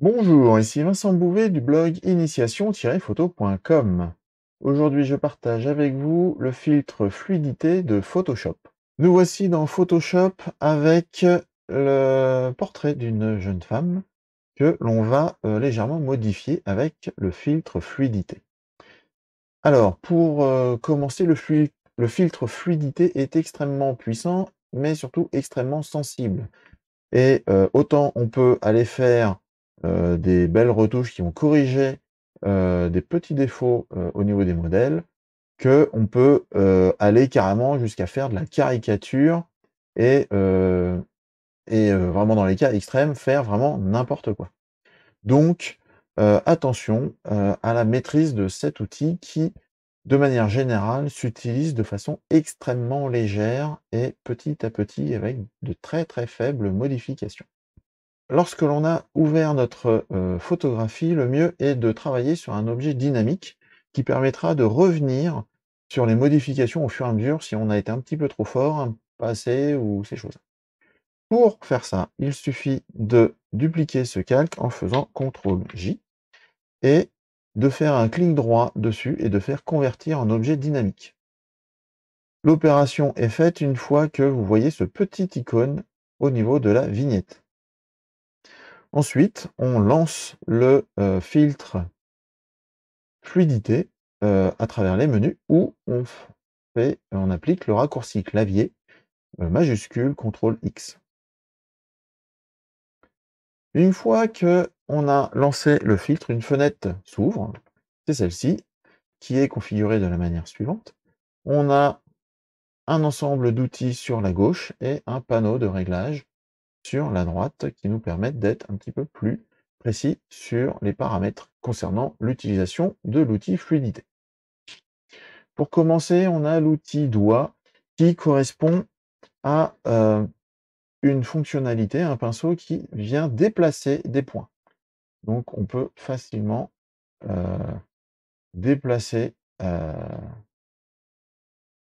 Bonjour, ici Vincent Bouvet du blog initiation-photo.com. Aujourd'hui, je partage avec vous le filtre fluidité de Photoshop. Nous voici dans Photoshop avec le portrait d'une jeune femme que l'on va légèrement modifier avec le filtre fluidité. Alors, pour commencer, le filtre fluidité est extrêmement puissant, mais surtout extrêmement sensible. Et autant on peut aller faire, des belles retouches qui vont corriger, des petits défauts, au niveau des modèles, qu'on peut, aller carrément jusqu'à faire de la caricature et vraiment dans les cas extrêmes, faire vraiment n'importe quoi. Donc, attention, à la maîtrise de cet outil qui, de manière générale, s'utilise de façon extrêmement légère et petit à petit avec de très, très faibles modifications. Lorsque l'on a ouvert notre, photographie, le mieux est de travailler sur un objet dynamique qui permettra de revenir sur les modifications au fur et à mesure si on a été un petit peu trop fort, pas assez ou ces choses. Pour faire ça, il suffit de dupliquer ce calque en faisant CTRL-J et de faire un clic droit dessus et de faire convertir en objet dynamique. L'opération est faite une fois que vous voyez ce petit icône au niveau de la vignette. Ensuite, on lance le, filtre fluidité, à travers les menus où on applique le raccourci clavier, majuscule CTRL-X. Une fois qu'on a lancé le filtre, une fenêtre s'ouvre, c'est celle-ci, qui est configurée de la manière suivante. On a un ensemble d'outils sur la gauche et un panneau de réglage sur la droite qui nous permettent d'être un petit peu plus précis sur les paramètres concernant l'utilisation de l'outil fluidité. Pour commencer, on a l'outil doigt qui correspond à une fonctionnalité, un pinceau qui vient déplacer des points. Donc on peut facilement déplacer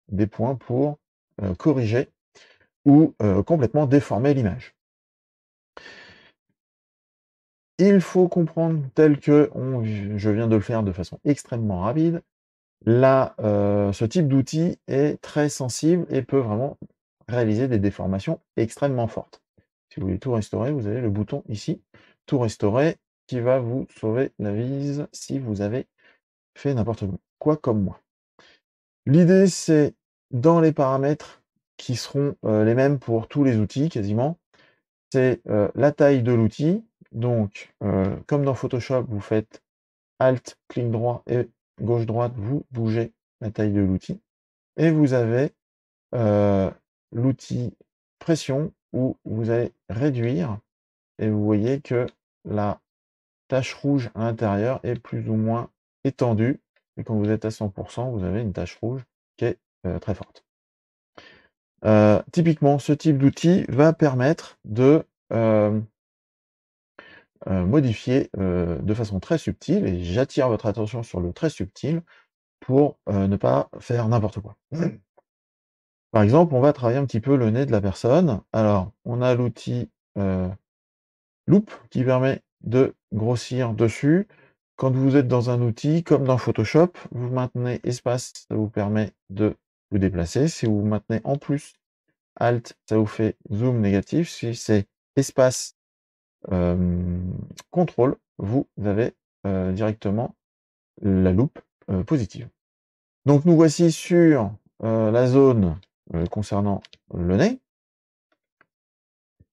des points pour corriger ou complètement déformer l'image. Il faut comprendre tel que je viens de le faire de façon extrêmement rapide. Là, ce type d'outil est très sensible et peut vraiment réaliser des déformations extrêmement fortes. Si vous voulez tout restaurer, vous avez le bouton ici, tout restaurer, qui va vous sauver la mise si vous avez fait n'importe quoi comme moi. L'idée, c'est dans les paramètres qui seront les mêmes pour tous les outils quasiment, c'est la taille de l'outil. Donc, comme dans Photoshop, vous faites Alt, clic droit et gauche droite, vous bougez la taille de l'outil. Et vous avez l'outil pression où vous allez réduire et vous voyez que la tache rouge à l'intérieur est plus ou moins étendue. Et quand vous êtes à 100%, vous avez une tache rouge qui est très forte. Typiquement, ce type d'outil va permettre de modifier de façon très subtile, et j'attire votre attention sur le très subtil pour ne pas faire n'importe quoi. Par exemple, on va travailler un petit peu le nez de la personne. Alors, on a l'outil loupe qui permet de grossir dessus. Quand vous êtes dans un outil, comme dans Photoshop, vous maintenez espace, ça vous permet de vous déplacer. Si vous maintenez en plus Alt, ça vous fait zoom négatif. Si c'est espace contrôle, vous avez directement la loupe positive. Donc nous voici sur la zone concernant le nez,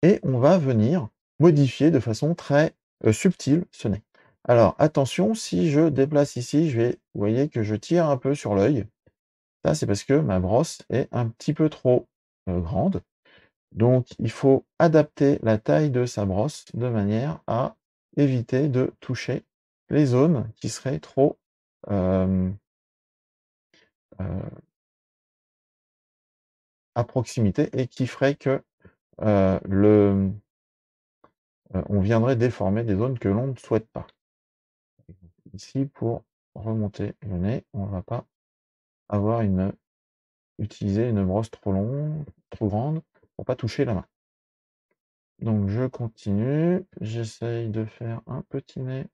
et on va venir modifier de façon très subtile ce nez. Alors attention, si je déplace ici, vous voyez que je tire un peu sur l'œil. Ça, c'est parce que ma brosse est un petit peu trop grande. Donc il faut adapter la taille de sa brosse de manière à éviter de toucher les zones qui seraient trop à proximité et qui ferait que on viendrait déformer des zones que l'on ne souhaite pas. Ici, pour remonter le nez, on ne va pas utiliser une brosse trop longue, trop grande, pour pas toucher la main. Donc je continue, j'essaye de faire un petit nez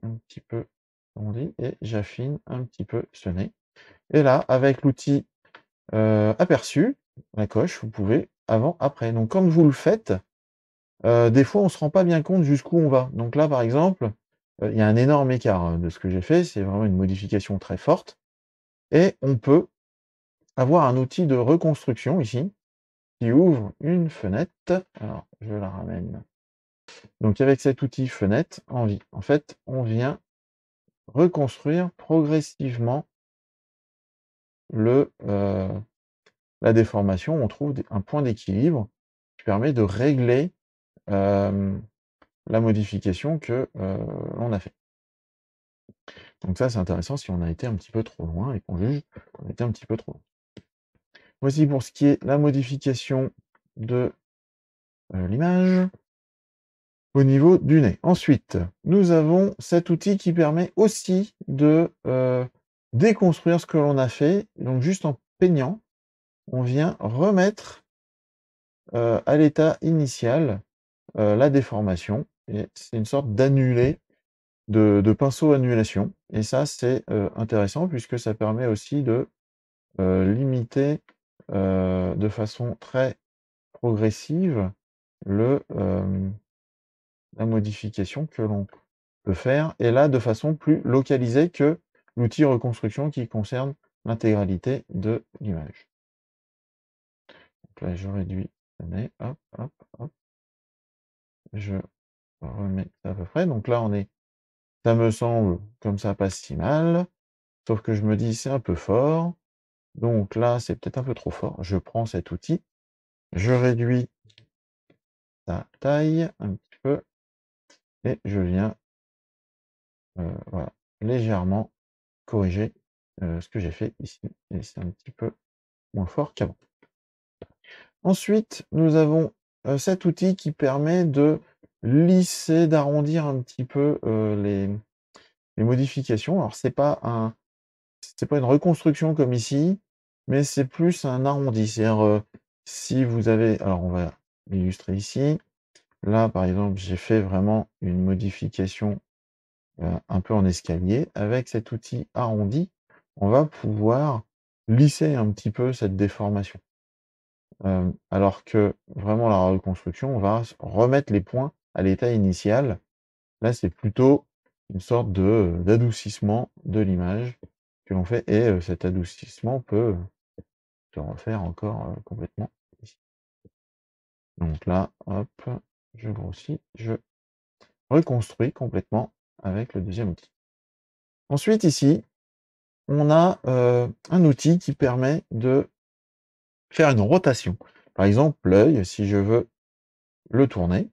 un petit peu arrondi et j'affine un petit peu ce nez. Et là, avec l'outil aperçu, la coche, vous pouvez avant, après. Donc quand vous le faites, des fois on ne se rend pas bien compte jusqu'où on va. Donc là, par exemple, il y a un énorme écart, de ce que j'ai fait, c'est vraiment une modification très forte et on peut avoir un outil de reconstruction ici, qui ouvre une fenêtre. Alors, je la ramène. Donc avec cet outil fenêtre, en fait, on vient reconstruire progressivement le, la déformation. On trouve un point d'équilibre qui permet de régler la modification que l'on a fait. Donc ça, c'est intéressant si on a été un petit peu trop loin et qu'on juge qu'on a été un petit peu trop loin. Voici pour ce qui est la modification de l'image au niveau du nez. Ensuite, nous avons cet outil qui permet aussi de déconstruire ce que l'on a fait. Donc juste en peignant, on vient remettre à l'état initial la déformation. Et c'est une sorte d'annulé, de pinceau annulation. Et ça, c'est intéressant puisque ça permet aussi de limiter de façon très progressive la modification que l'on peut faire, et là de façon plus localisée que l'outil reconstruction qui concerne l'intégralité de l'image. Donc là, je réduis le nez, hop, hop, hop. Je remets ça à peu près. Donc là, ça me semble comme ça pas si mal, sauf que je me dis c'est un peu fort. Donc là, c'est peut-être un peu trop fort. Je prends cet outil, je réduis sa taille un petit peu et je viens voilà, légèrement corriger ce que j'ai fait ici. Et c'est un petit peu moins fort qu'avant. Ensuite, nous avons cet outil qui permet de lisser, d'arrondir un petit peu les modifications. Alors, c'est pas une reconstruction comme ici, mais c'est plus un arrondi. C'est-à-dire, si vous avez, alors on va l'illustrer ici. Là, par exemple, j'ai fait vraiment une modification un peu en escalier. Avec cet outil arrondi, on va pouvoir lisser un petit peu cette déformation. Alors que vraiment la reconstruction, on va remettre les points à l'état initial. Là, c'est plutôt une sorte d'adoucissement de l'image que l'on fait et cet adoucissement peut se refaire encore complètement ici. Donc là, hop, je grossis, je reconstruis complètement avec le deuxième outil. Ensuite ici, on a un outil qui permet de faire une rotation. Par exemple, l'œil, si je veux le tourner,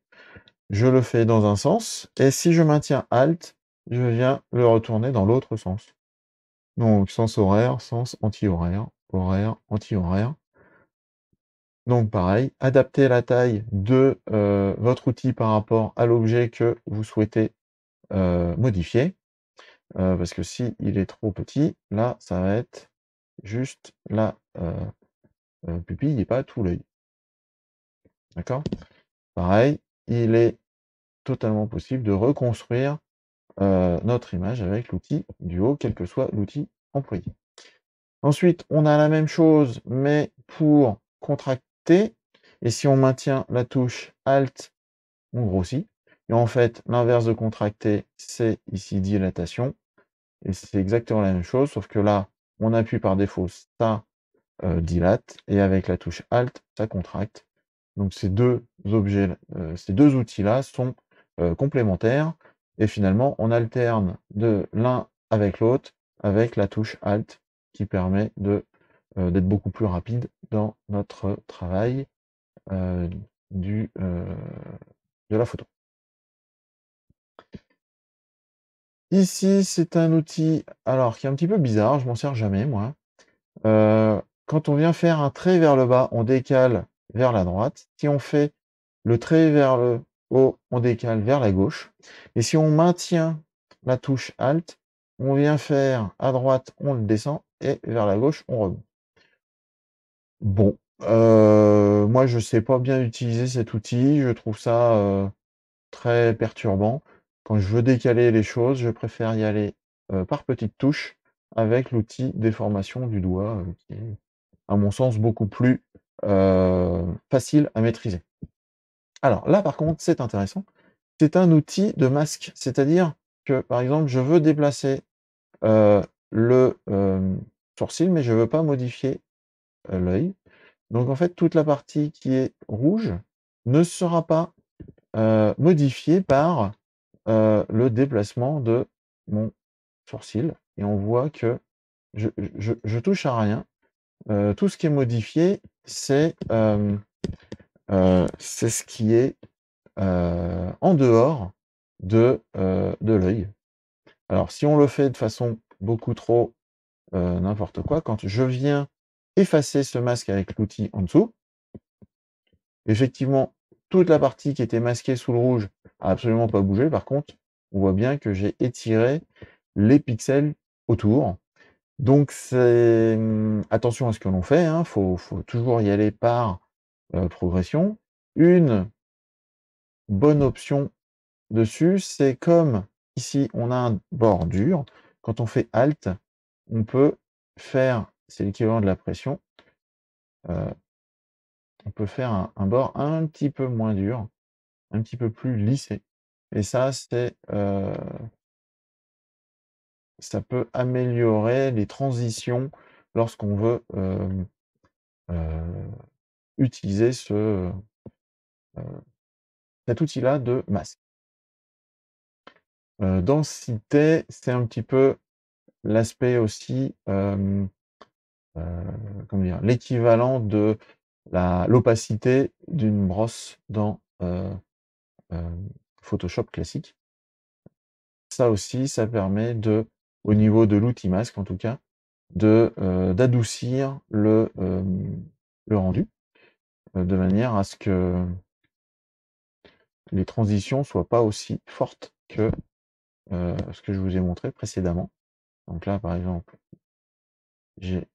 je le fais dans un sens et si je maintiens Alt, je viens le retourner dans l'autre sens. Donc sens horaire, sens anti-horaire, horaire, anti-horaire. Donc pareil, adaptez la taille de votre outil par rapport à l'objet que vous souhaitez modifier. Parce que si il est trop petit, là, ça va être juste la pupille et pas tout l'œil. D'accord? Pareil, il est totalement possible de reconstruire notre image avec l'outil du haut, quel que soit l'outil employé. Ensuite, on a la même chose, mais pour contracter. Et si on maintient la touche Alt, on grossit. Et en fait, l'inverse de contracter, c'est ici dilatation. Et c'est exactement la même chose, sauf que là, on appuie par défaut, ça dilate, et avec la touche Alt, ça contracte. Donc ces deux outils-là sont complémentaires, et finalement, on alterne de l'un avec l'autre, avec la touche Alt, qui permet d'être beaucoup plus rapide dans notre travail de la photo. Ici, c'est un outil, alors qui est un petit peu bizarre, je m'en sers jamais moi. Quand on vient faire un trait vers le bas, on décale vers la droite. Si on fait le trait vers le haut, on décale vers la gauche. Et si on maintient la touche Alt, on vient faire à droite, on le descend, et vers la gauche, on remonte. Bon, Moi, je sais pas bien utiliser cet outil. Je trouve ça, très perturbant. Quand je veux décaler les choses, je préfère y aller, par petites touches avec l'outil déformation du doigt, qui est, à mon sens, beaucoup plus, facile à maîtriser. Alors là, par contre, c'est intéressant. C'est un outil de masque, c'est-à-dire que, par exemple, je veux déplacer, heu, le, sourcil, mais je veux pas modifier, l'œil. Donc en fait, toute la partie qui est rouge ne sera pas, modifiée par, le déplacement de mon sourcil et on voit que je touche à rien. Tout ce qui est modifié, c'est ce qui est, en dehors de l'œil. Alors si on le fait de façon beaucoup trop, n'importe quoi, quand je viens effacer ce masque avec l'outil en dessous, effectivement, toute la partie qui était masquée sous le rouge a absolument pas bougé. Par contre, on voit bien que j'ai étiré les pixels autour. Donc c'est, attention à ce que l'on fait, hein, faut toujours y aller par, progression. Une bonne option dessus, c'est comme ici on a un bord dur, quand on fait Alt, on peut faire c'est l'équivalent de la pression, heu, on peut faire un bord un petit peu moins dur, un petit peu plus lissé et ça ça peut améliorer les transitions lorsqu'on veut, heu, utiliser cet outil-là de masque. Densité, c'est un petit peu l'aspect aussi, heu, comment dire? L'équivalent de l'opacité d'une brosse dans, Photoshop classique. Ça aussi, ça permet au niveau de l'outil masque en tout cas, d'adoucir le rendu, de manière à ce que les transitions soient pas aussi fortes que, ce que je vous ai montré précédemment. Donc là, par exemple, j'ai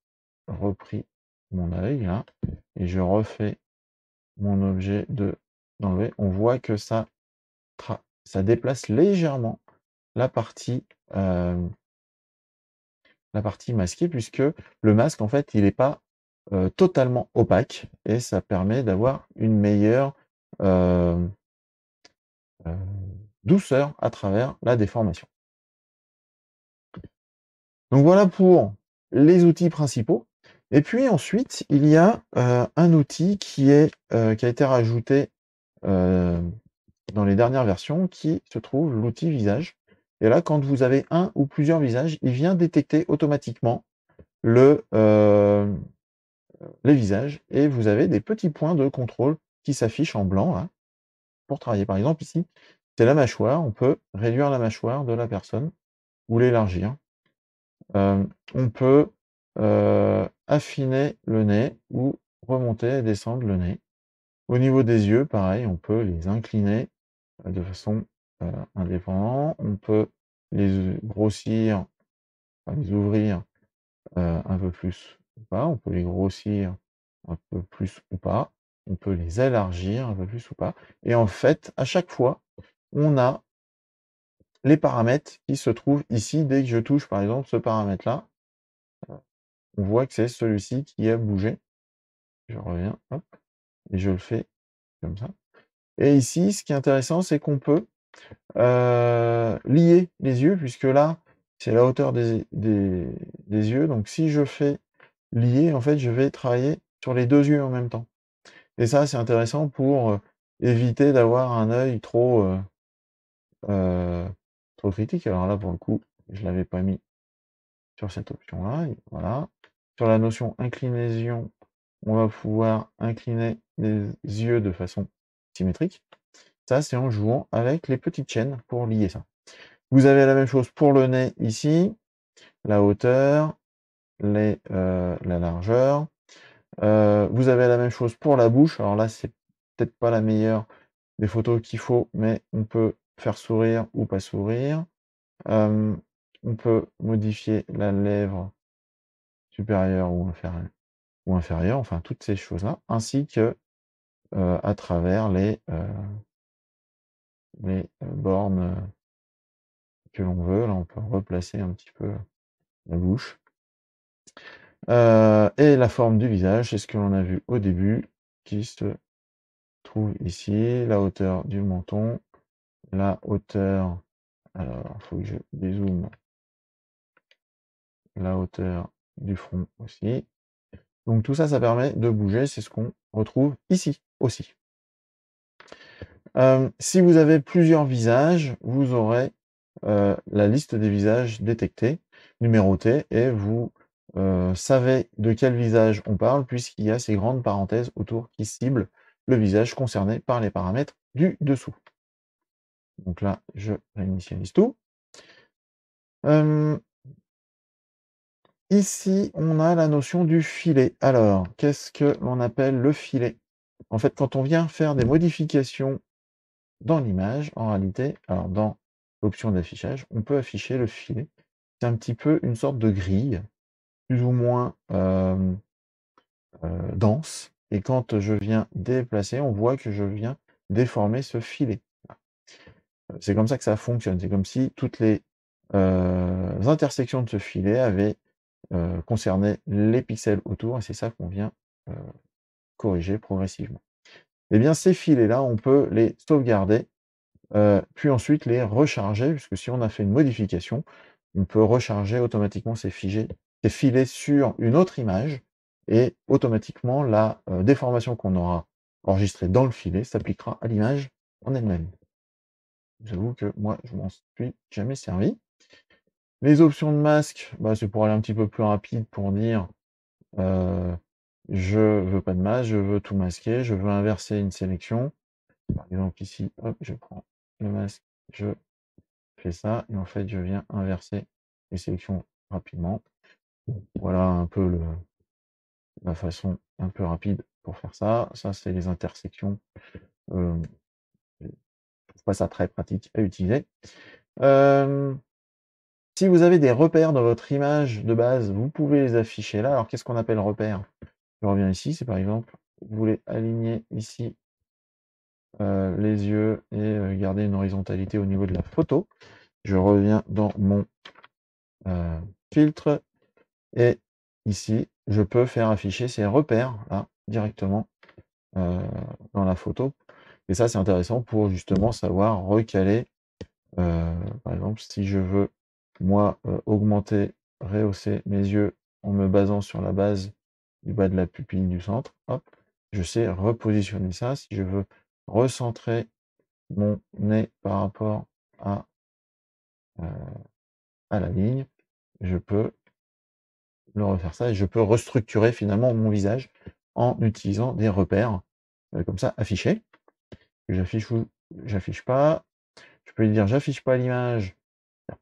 repris mon œil là et je refais mon objet d'enlever. On voit que ça déplace légèrement la partie, hem, la partie masquée puisque le masque en fait, il est pas, totalement opaque et ça permet d'avoir une meilleure, hem, heu, douceur à travers la déformation. Donc voilà pour les outils principaux et puis ensuite il y a, un outil qui a été rajouté, hem, dans les dernières versions qui se trouve l'outil visage et là quand vous avez un ou plusieurs visages, il vient détecter automatiquement le, les visages et vous avez des petits points de contrôle qui s'affichent en blanc là, pour travailler. Par exemple ici, c'est la mâchoire, on peut réduire la mâchoire de la personne ou l'élargir. On peut, affiner le nez ou remonter et descendre le nez. Au niveau des yeux, pareil, on peut les incliner, de façon, indépendante. On peut les grossir, enfin les ouvrir, un peu plus ou pas. On peut les grossir un peu plus ou pas. On peut les élargir un peu plus ou pas et en fait, à chaque fois, on a les paramètres qui se trouvent ici. Dès que je touche, par exemple, ce paramètre-là, on voit que c'est celui-ci qui a bougé. Je reviens, hop, et je le fais comme ça. Et ici, ce qui est intéressant, c'est qu'on peut, lier les yeux puisque là, c'est la hauteur des yeux. Donc si je fais lier, en fait, je vais travailler sur les 2 yeux en même temps. Et ça, c'est intéressant pour, éviter d'avoir un œil heu, trop critique. Alors là, pour le coup, je l'avais pas mis sur cette option-là et voilà. Sur la notion inclinaison, on va pouvoir incliner les yeux de façon symétrique. Ça, c'est en jouant avec les petites chaînes pour lier ça. Vous avez la même chose pour le nez ici, la hauteur, la largeur. Vous avez la même chose pour la bouche. Alors là, c'est peut-être pas la meilleure des photos qu'il faut, mais on peut faire sourire ou pas sourire. Hem, on peut modifier la lèvre supérieure ou inférieure. ou inférieur, enfin toutes ces choses-là, ainsi que à travers les bornes que l'on veut. Là, on peut replacer un petit peu la bouche. Et la forme du visage, c'est ce que l'on a vu au début, qui se trouve ici, la hauteur du menton, la hauteur, alors il faut que je dézoome, la hauteur du front aussi. Donc tout ça, ça permet de bouger, c'est ce qu'on retrouve ici aussi. Si vous avez plusieurs visages, vous aurez la liste des visages détectés, numérotés, et vous savez de quel visage on parle, puisqu'il y a ces grandes parenthèses autour qui ciblent le visage concerné par les paramètres du dessous. Donc là, je réinitialise tout. Ici, on a la notion du filet. Alors, qu'est-ce que l'on appelle le filet? En fait, quand on vient faire des modifications dans l'image, en réalité, alors dans l'option d'affichage, on peut afficher le filet. C'est un petit peu une sorte de grille, plus ou moins dense. Et quand je viens déplacer, on voit que je viens déformer ce filet. C'est comme ça que ça fonctionne. C'est comme si toutes les intersections de ce filet avaient concerné les pixels autour, et c'est ça qu'on vient corriger progressivement. Et bien, ces filets-là, on peut les sauvegarder, puis ensuite les recharger, puisque si on a fait une modification, on peut recharger automatiquement ces filets sur une autre image, et automatiquement la déformation qu'on aura enregistrée dans le filet s'appliquera à l'image en elle-même. J'avoue que moi, je m'en suis jamais servi. Les options de masque, bah, c'est pour aller un petit peu plus rapide, pour dire je veux pas de masque, je veux tout masquer, je veux inverser une sélection. Par exemple ici, hop, je prends le masque, je fais ça, et en fait je viens inverser les sélections rapidement. Voilà un peu la façon un peu rapide pour faire ça. Ça, c'est les intersections. Je trouve pas ça très pratique à utiliser. Si vous avez des repères dans votre image de base, vous pouvez les afficher là. Alors qu'est-ce qu'on appelle repère? Je reviens ici, c'est par exemple, vous voulez aligner ici les yeux et garder une horizontalité au niveau de la photo. Je reviens dans mon filtre, et ici, je peux faire afficher ces repères là directement dans la photo. Et ça, c'est intéressant pour justement savoir recaler. Par exemple, si je veux, moi, augmenter, rehausser mes yeux en me basant sur la base du bas de la pupille du centre, hop, je sais repositionner ça. Si je veux recentrer mon nez par rapport à la ligne, je peux le refaire ça, et je peux restructurer finalement mon visage en utilisant des repères comme ça affichés. J'affiche ou j'affiche pas. Je peux lui dire j'affiche pas l'image,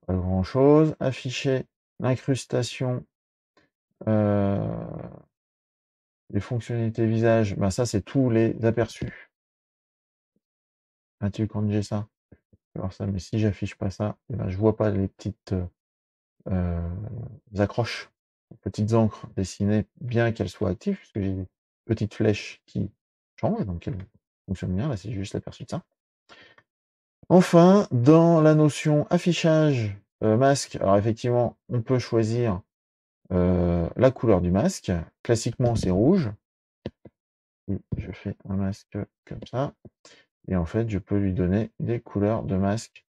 pas grand chose. Afficher l'incrustation, les fonctionnalités visage, ben ça c'est tous les aperçus. Ah, quand j'ai ça, alors ça, mais si j'affiche pas ça, eh ben, je vois pas les petites accroches, les petites encres dessinées, bien qu'elles soient actives, puisque j'ai des petites flèches qui changent, donc elles fonctionnent bien. Là, c'est juste l'aperçu de ça. Enfin, dans la notion affichage masque, alors effectivement, on peut choisir la couleur du masque. Classiquement, c'est rouge. Je fais un masque comme ça, et en fait, je peux lui donner des couleurs de masque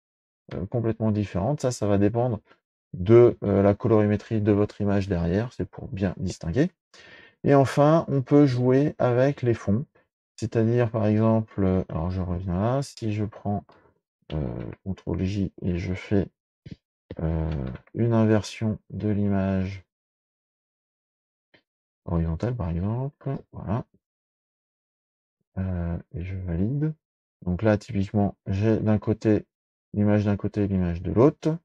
complètement différentes. Ça va dépendre de la colorimétrie de votre image derrière, c'est pour bien distinguer. Et enfin, on peut jouer avec les fonds, c'est-à-dire par exemple, alors je reviens là, si je prends CTRL J et je fais une inversion de l'image horizontale par exemple, voilà, et je valide. Donc là, typiquement, j'ai d'un côté l'image d'un côté et l'image de l'autre.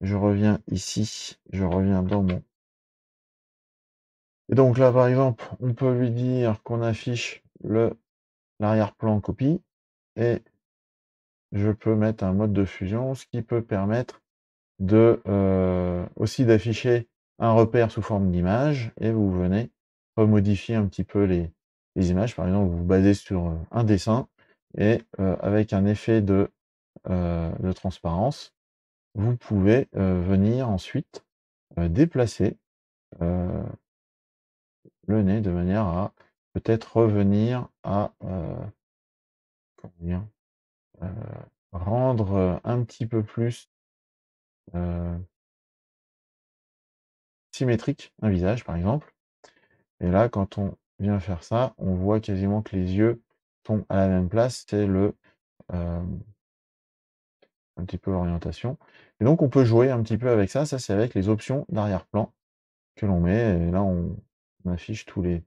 Je reviens ici, je reviens dans mon... Et donc là, par exemple, on peut lui dire qu'on affiche l'arrière-plan copie, et je peux mettre un mode de fusion, ce qui peut permettre de aussi d'afficher un repère sous forme d'image, et vous venez remodifier un petit peu les images. Par exemple, vous vous basez sur, un dessin et avec un effet de transparence, vous pouvez, venir ensuite, déplacer, heu, le nez de manière à peut-être revenir à, comment dire? Heu, rendre, un petit peu plus, heu, symétrique un visage, par exemple. Et là, quand on vient faire ça, on voit quasiment que les yeux sont à la même place. C'est hem, un petit peu l'orientation et donc on peut jouer un petit peu avec ça. Ça, c'est avec les options d'arrière-plan que l'on met et là, on affiche tous les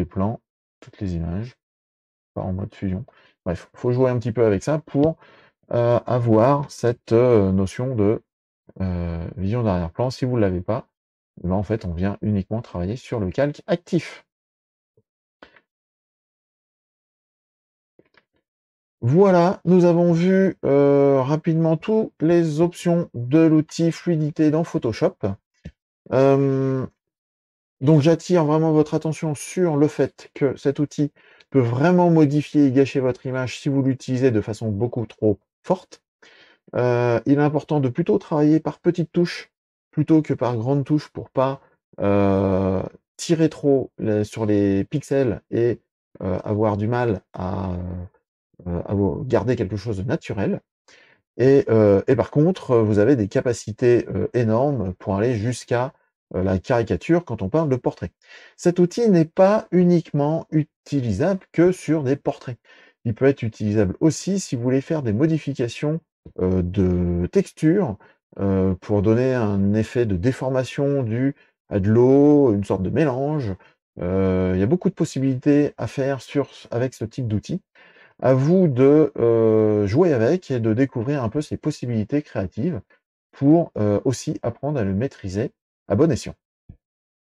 plans, toutes les images, pas en mode fusion. Bref, faut jouer un petit peu avec ça pour, avoir cette, notion de, vision d'arrière-plan. Si vous ne l'avez pas, eh ben, en fait, on vient uniquement travailler sur le calque actif. Voilà, nous avons vu, rapidement toutes les options de l'outil fluidité dans Photoshop. Hem, donc j'attire vraiment votre attention sur le fait que cet outil peut vraiment modifier et gâcher votre image si vous l'utilisez de façon beaucoup trop forte. Il est important de plutôt travailler par petites touches, plutôt que par grandes touches pour pas, heu, tirer trop sur les pixels et avoir du mal à vous garder quelque chose de naturel et par contre, vous avez des capacités, énormes pour aller jusqu'à, la caricature quand on parle de portrait. Cet outil n'est pas uniquement utilisable que sur des portraits. Il peut être utilisable aussi si vous voulez faire des modifications, de texture, pour donner un effet de déformation dû à de l'eau, une sorte de mélange. Il y a beaucoup de possibilités à faire avec ce type d'outil. À vous de, jouer avec et de découvrir un peu ces possibilités créatives pour, aussi apprendre à le maîtriser à bon escient.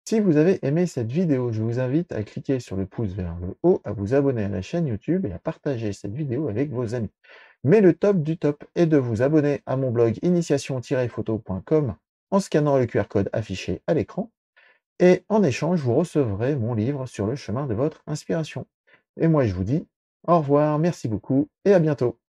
Si vous avez aimé cette vidéo, je vous invite à cliquer sur le pouce vers le haut, à vous abonner à la chaîne YouTube et à partager cette vidéo avec vos amis. Mais le top du top est de vous abonner à mon blog initiation-photo.com en scannant le QR code affiché à l'écran et en échange, vous recevrez mon livre sur le chemin de votre inspiration. Et moi, je vous dis au revoir, merci beaucoup et à bientôt.